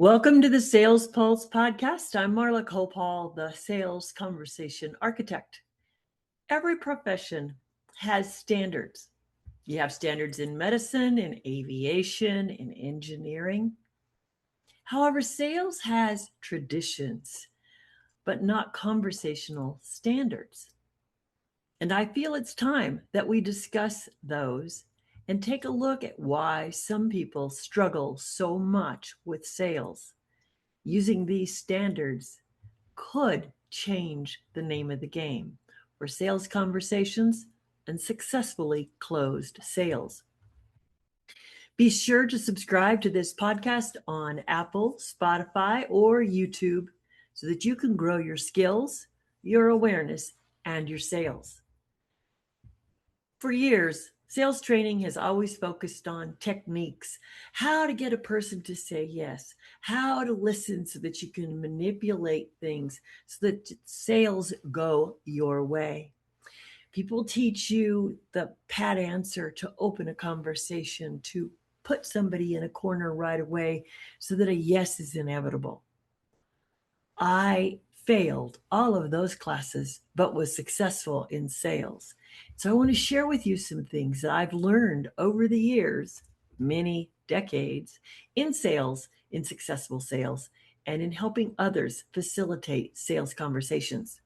Welcome to the Sales Pulse podcast. I'm Marla Koupal, the Sales Conversation Architect. Every profession has standards. You have standards in medicine, in aviation, in engineering. However, sales has traditions, but not conversational standards. And I feel it's time that we discuss those and take a look at why some people struggle so much with sales. Using these standards could change the name of the game for sales conversations and successfully closed sales. Be sure to subscribe to this podcast on Apple, Spotify, or YouTube so that you can grow your skills, your awareness, and your sales. For years, sales training has always focused on techniques, how to get a person to say yes, how to listen so that you can manipulate things so that sales go your way. People teach you the pat answer to open a conversation, to put somebody in a corner right away so that a yes is inevitable. I failed all of those classes, but was successful in sales. So I want to share with you some things that I've learned over the years, many decades, in sales, in successful sales, and in helping others facilitate sales conversations.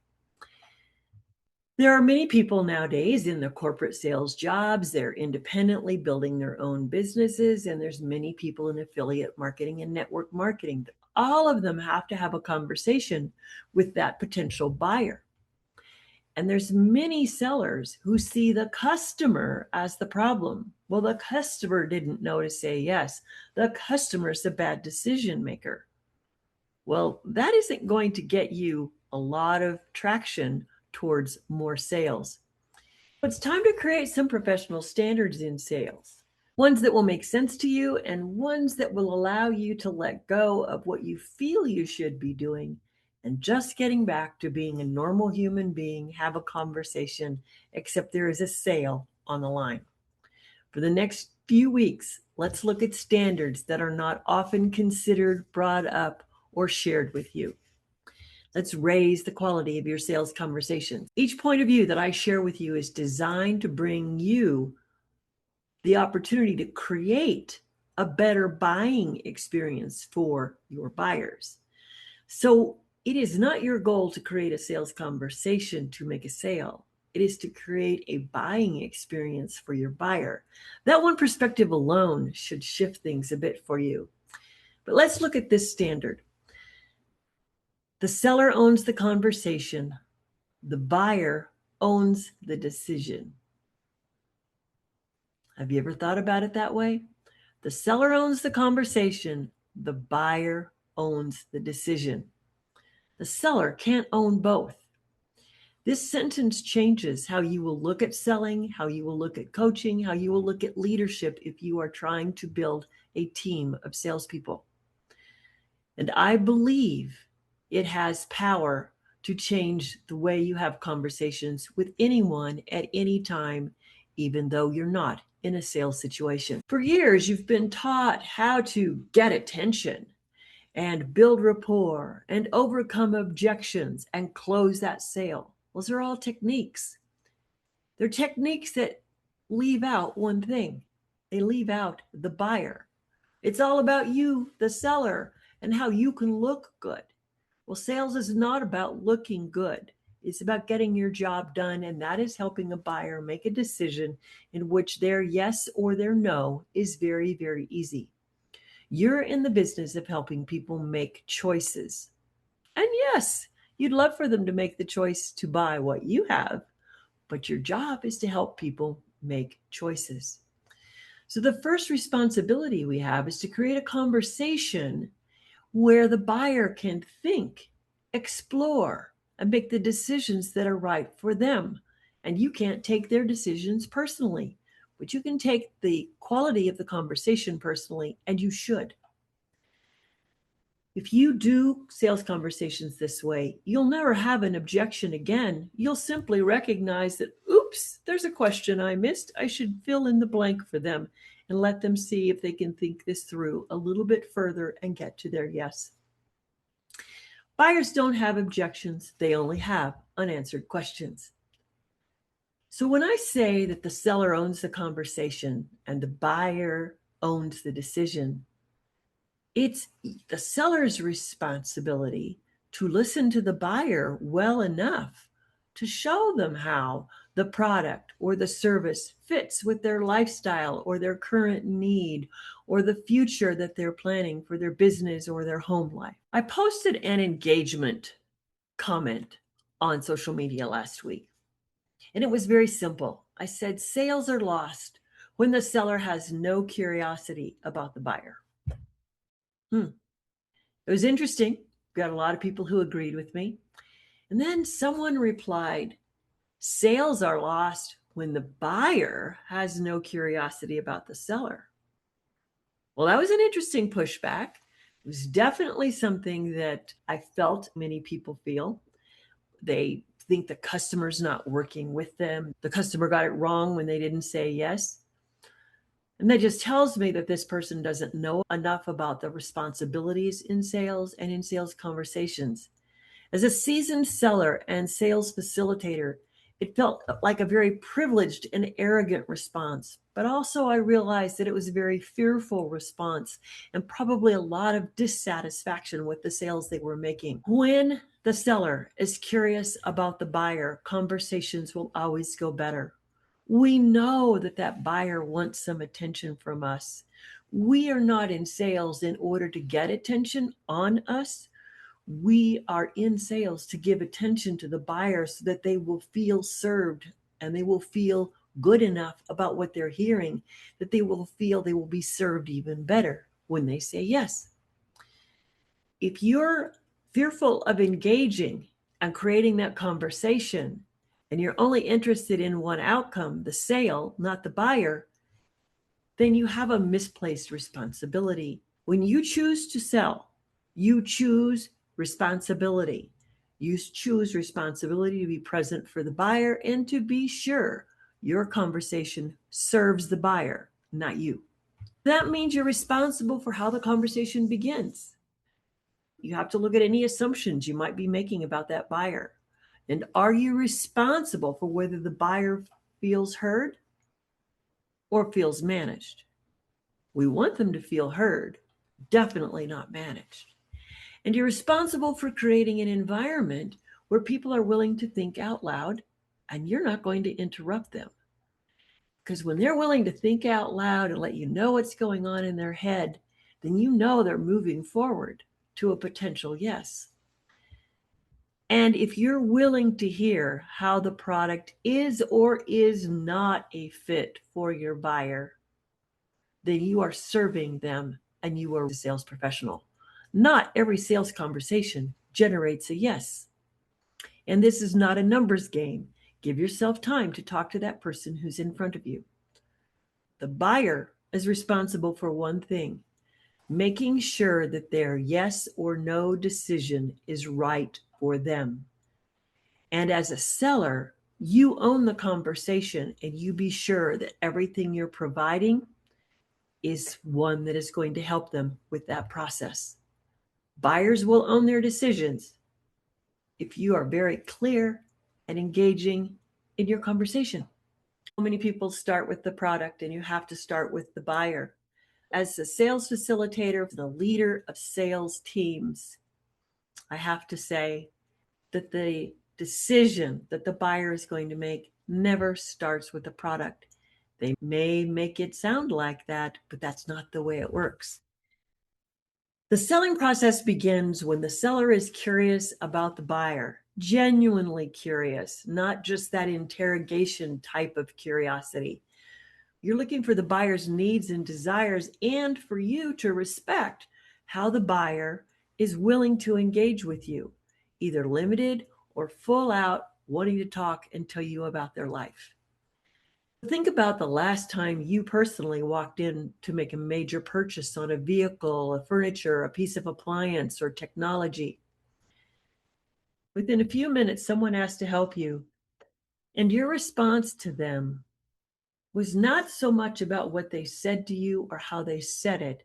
There are many people nowadays in the corporate sales jobs. They're independently building their own businesses, and there's many people in affiliate marketing and network marketing. All of them have to have a conversation with that potential buyer. And there's many sellers who see the customer as the problem. Well, the customer didn't know to say yes. The customer's the bad decision maker. Well, that isn't going to get you a lot of traction towards more sales. It's time to create some professional standards in sales. Ones that will make sense to you and ones that will allow you to let go of what you feel you should be doing and just getting back to being a normal human being, have a conversation, except there is a sale on the line. For the next few weeks, let's look at standards that are not often considered, brought up, or shared with you. Let's raise the quality of your sales conversations. Each point of view that I share with you is designed to bring you the opportunity to create a better buying experience for your buyers. So it is not your goal to create a sales conversation to make a sale. It is to create a buying experience for your buyer. That one perspective alone should shift things a bit for you. But let's look at this standard. The seller owns the conversation. The buyer owns the decision. Have you ever thought about it that way? The seller owns the conversation. The buyer owns the decision. The seller can't own both. This sentence changes how you will look at selling, how you will look at coaching, how you will look at leadership if you are trying to build a team of salespeople. And I believe it has power to change the way you have conversations with anyone at any time, even though you're not in a sales situation. For years, you've been taught how to get attention and build rapport and overcome objections and close that sale. Those are all techniques. They're techniques that leave out one thing. They leave out the buyer. It's all about you, the seller, and how you can look good. Well, sales is not about looking good. It's about getting your job done, and that is helping a buyer make a decision in which their yes or their no is very, very easy. You're in the business of helping people make choices. And yes, you'd love for them to make the choice to buy what you have, but your job is to help people make choices. So the first responsibility we have is to create a conversation where the buyer can think, explore, and make the decisions that are right for them. And you can't take their decisions personally, but you can take the quality of the conversation personally, and you should. If you do sales conversations this way, you'll never have an objection again. You'll simply recognize that, oops, there's a question I missed. I should fill in the blank for them. and let them see if they can think this through a little bit further and get to their yes. Buyers don't have objections, they only have unanswered questions. So when I say that the seller owns the conversation and the buyer owns the decision, it's the seller's responsibility to listen to the buyer well enough to show them how the product or the service fits with their lifestyle or their current need or the future that they're planning for their business or their home life. I posted an engagement comment on social media last week, and it was very simple. I said, sales are lost when the seller has no curiosity about the buyer. It was interesting. Got a lot of people who agreed with me. And then someone replied, sales are lost when the buyer has no curiosity about the seller. Well, that was an interesting pushback. It was definitely something that I felt many people feel. They think the customer's not working with them. The customer got it wrong when they didn't say yes. And that just tells me that this person doesn't know enough about the responsibilities in sales and in sales conversations. As a seasoned seller and sales facilitator, it felt like a very privileged and arrogant response. But also I realized that it was a very fearful response and probably a lot of dissatisfaction with the sales they were making. When the seller is curious about the buyer, conversations will always go better. We know that that buyer wants some attention from us. We are not in sales in order to get attention on us. We are in sales to give attention to the buyer so that they will feel served and they will feel good enough about what they're hearing that they will feel they will be served even better when they say yes. If you're fearful of engaging and creating that conversation, and you're only interested in one outcome, the sale, not the buyer, then you have a misplaced responsibility. When you choose to sell, you choose responsibility. You choose responsibility to be present for the buyer and to be sure your conversation serves the buyer, not you. That means you're responsible for how the conversation begins. You have to look at any assumptions you might be making about that buyer. And are you responsible for whether the buyer feels heard or feels managed? We want them to feel heard, definitely not managed. And you're responsible for creating an environment where people are willing to think out loud and you're not going to interrupt them. Because when they're willing to think out loud and let you know what's going on in their head, then you know they're moving forward to a potential yes. And if you're willing to hear how the product is or is not a fit for your buyer, then you are serving them and you are a sales professional. Not every sales conversation generates a yes. And this is not a numbers game. Give yourself time to talk to that person who's in front of you. The buyer is responsible for one thing, making sure that their yes or no decision is right for them. And as a seller, you own the conversation and you be sure that everything you're providing is one that is going to help them with that process. Buyers will own their decisions if you are very clear and engaging in your conversation. So many people start with the product and you have to start with the buyer. As a sales facilitator, the leader of sales teams, I have to say that the decision that the buyer is going to make never starts with the product. They may make it sound like that, but that's not the way it works. The selling process begins when the seller is curious about the buyer, genuinely curious, not just that interrogation type of curiosity. You're looking for the buyer's needs and desires and for you to respect how the buyer is willing to engage with you, either limited or full out wanting to talk and tell you about their life. Think about the last time you personally walked in to make a major purchase on a vehicle, a furniture, a piece of appliance, or technology. Within a few minutes, someone asked to help you, and your response to them was not so much about what they said to you or how they said it,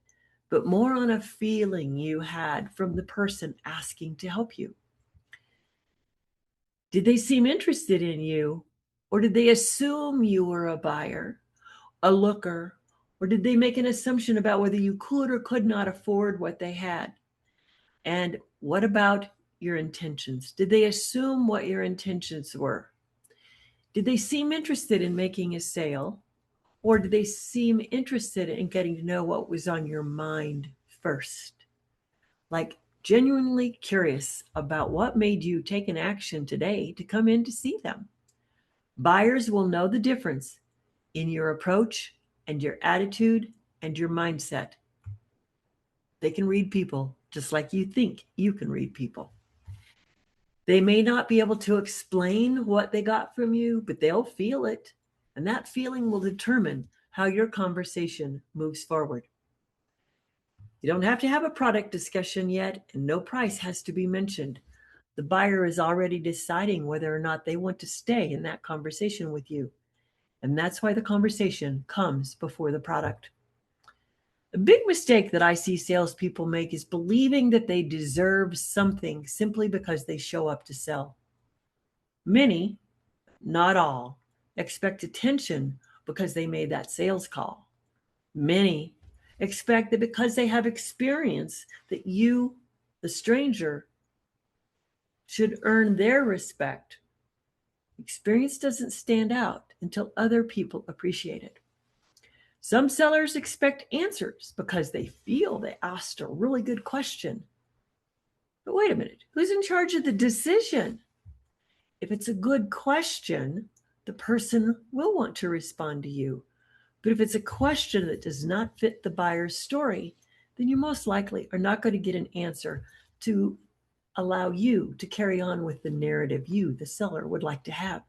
but more on a feeling you had from the person asking to help you. Did they seem interested in you, or did they assume you were a buyer, a looker, or did they make an assumption about whether you could or could not afford what they had? And what about your intentions? Did they assume what your intentions were? Did they seem interested in making a sale, or did they seem interested in getting to know what was on your mind first? Like genuinely curious about what made you take an action today to come in to see them. Buyers will know the difference in your approach and your attitude and your mindset. They can read people just like you think you can read people. They may not be able to explain what they got from you, but they'll feel it. And that feeling will determine how your conversation moves forward. You don't have to have a product discussion yet, and no price has to be mentioned. The buyer is already deciding whether or not they want to stay in that conversation with you. And that's why the conversation comes before the product. A big mistake that I see salespeople make is believing that they deserve something simply because they show up to sell. Many, not all, expect attention because they made that sales call. Many expect that because they have experience that you, the stranger, should earn their respect. Experience doesn't stand out until other people appreciate it. Some sellers expect answers because they feel they asked a really good question. But wait a minute, who's in charge of the decision? If it's a good question, the person will want to respond to you. But if it's a question that does not fit the buyer's story, then you most likely are not going to get an answer to allow you to carry on with the narrative you, the seller, would like to have.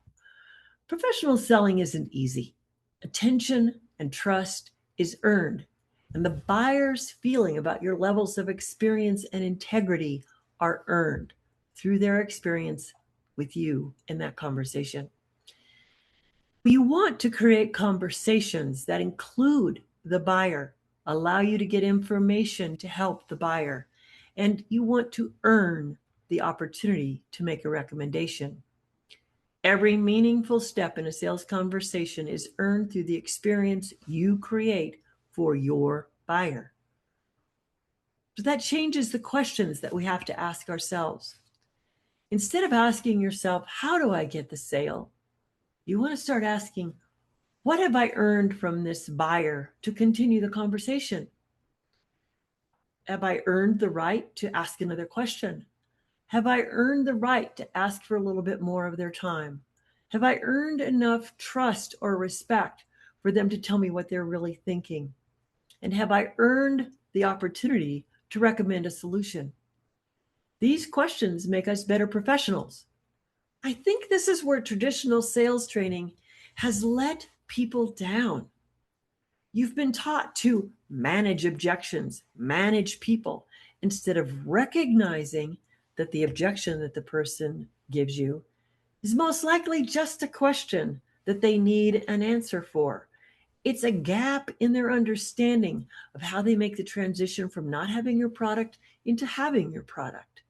Professional selling isn't easy. Attention and trust is earned, and the buyer's feeling about your levels of experience and integrity are earned through their experience with you in that conversation. You want to create conversations that include the buyer, allow you to get information to help the buyer, and you want to earn the opportunity to make a recommendation. Every meaningful step in a sales conversation is earned through the experience you create for your buyer. So that changes the questions that we have to ask ourselves. Instead of asking yourself, how do I get the sale? You want to start asking, what have I earned from this buyer to continue the conversation? Have I earned the right to ask another question? Have I earned the right to ask for a little bit more of their time? Have I earned enough trust or respect for them to tell me what they're really thinking? And have I earned the opportunity to recommend a solution? These questions make us better professionals. I think this is where traditional sales training has let people down. You've been taught to manage objections, manage people, instead of recognizing that the objection that the person gives you is most likely just a question that they need an answer for. It's a gap in their understanding of how they make the transition from not having your product into having your product.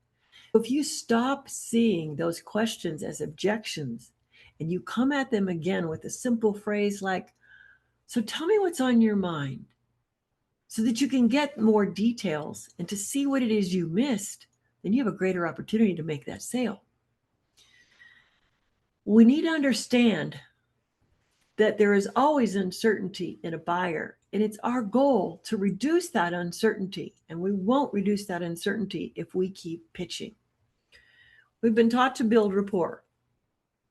If you stop seeing those questions as objections and you come at them again with a simple phrase like, so tell me what's on your mind, so that you can get more details and to see what it is you missed, then you have a greater opportunity to make that sale. We need to understand that there is always uncertainty in a buyer, and it's our goal to reduce that uncertainty, and we won't reduce that uncertainty if we keep pitching. We've been taught to build rapport,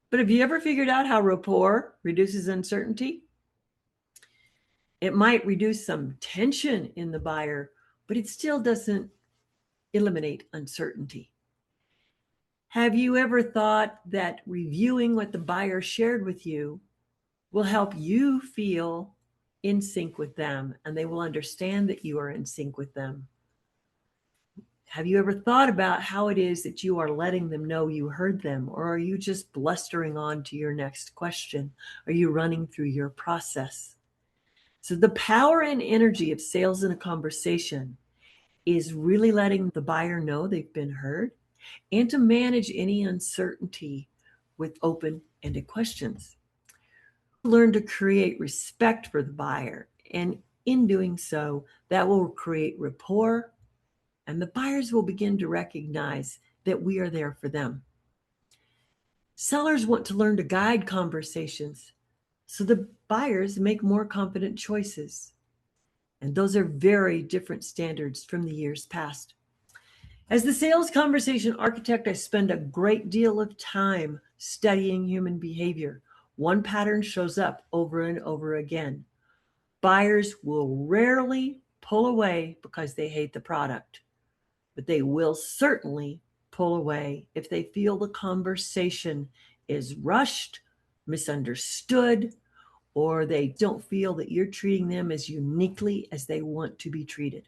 but have you ever figured out how rapport reduces uncertainty? It might reduce some tension in the buyer, but it still doesn't eliminate uncertainty. Have you ever thought that reviewing what the buyer shared with you will help you feel in sync with them, and they will understand that you are in sync with them? Have you ever thought about how it is that you are letting them know you heard them? Or are you just blustering on to your next question? Are you running through your process? So the power and energy of sales in a conversation is really letting the buyer know they've been heard and to manage any uncertainty with open-ended questions. Learn to create respect for the buyer, and in doing so, that will create rapport, and the buyers will begin to recognize that we are there for them. Sellers want to learn to guide conversations so the buyers make more confident choices. And those are very different standards from the years past. As the sales conversation architect, I spend a great deal of time studying human behavior. One pattern shows up over and over again. Buyers will rarely pull away because they hate the product, but they will certainly pull away if they feel the conversation is rushed, misunderstood, or they don't feel that you're treating them as uniquely as they want to be treated.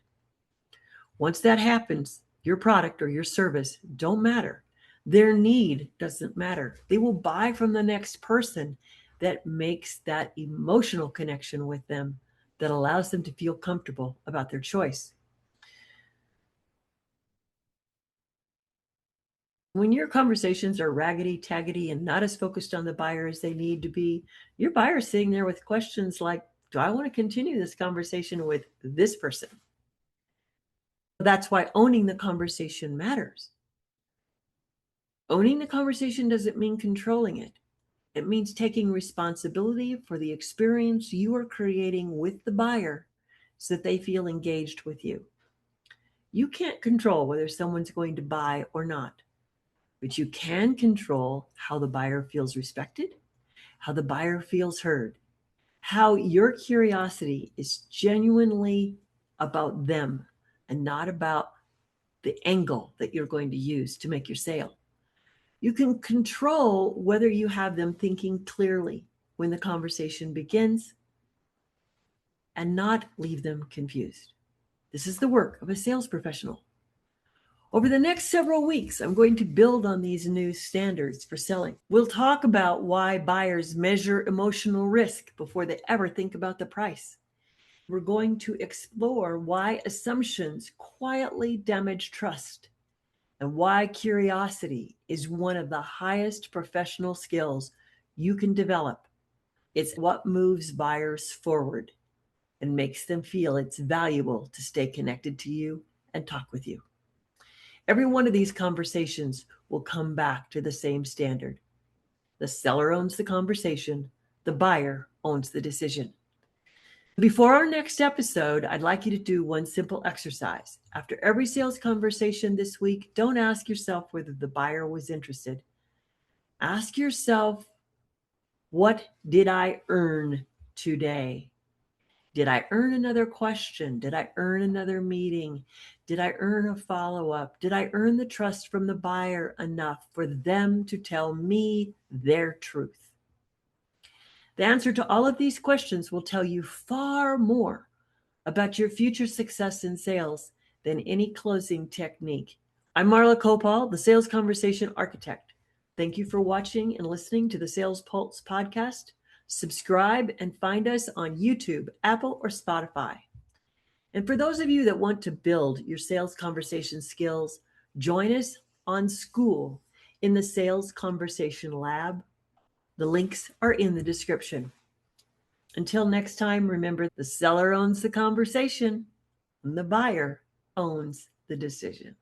Once that happens, your product or your service don't matter. Their need doesn't matter. They will buy from the next person that makes that emotional connection with them that allows them to feel comfortable about their choice. When your conversations are raggedy, taggedy, and not as focused on the buyer as they need to be, your buyer's sitting there with questions like, do I want to continue this conversation with this person? That's why owning the conversation matters. Owning the conversation doesn't mean controlling it. It means taking responsibility for the experience you are creating with the buyer so that they feel engaged with you. You can't control whether someone's going to buy or not, but you can control how the buyer feels respected, how the buyer feels heard, how your curiosity is genuinely about them and not about the angle that you're going to use to make your sale. You can control whether you have them thinking clearly when the conversation begins and not leave them confused. This is the work of a sales professional. Over the next several weeks, I'm going to build on these new standards for selling. We'll talk about why buyers measure emotional risk before they ever think about the price. We're going to explore why assumptions quietly damage trust and why curiosity is one of the highest professional skills you can develop. It's what moves buyers forward and makes them feel it's valuable to stay connected to you and talk with you. Every one of these conversations will come back to the same standard. The seller owns the conversation, the buyer owns the decision. Before our next episode, I'd like you to do one simple exercise. After every sales conversation this week, don't ask yourself whether the buyer was interested. Ask yourself, what did I earn today? Did I earn another question? Did I earn another meeting? Did I earn a follow-up? Did I earn the trust from the buyer enough for them to tell me their truth? The answer to all of these questions will tell you far more about your future success in sales than any closing technique. I'm Marla Koupal, the Sales Conversation Architect. Thank you for watching and listening to the Sales Pulse podcast. Subscribe and find us on YouTube, Apple, or Spotify. And for those of you that want to build your sales conversation skills, join us on School in the Sales Conversation Lab. The links are in the description. Until next time, remember, the seller owns the conversation and the buyer owns the decision.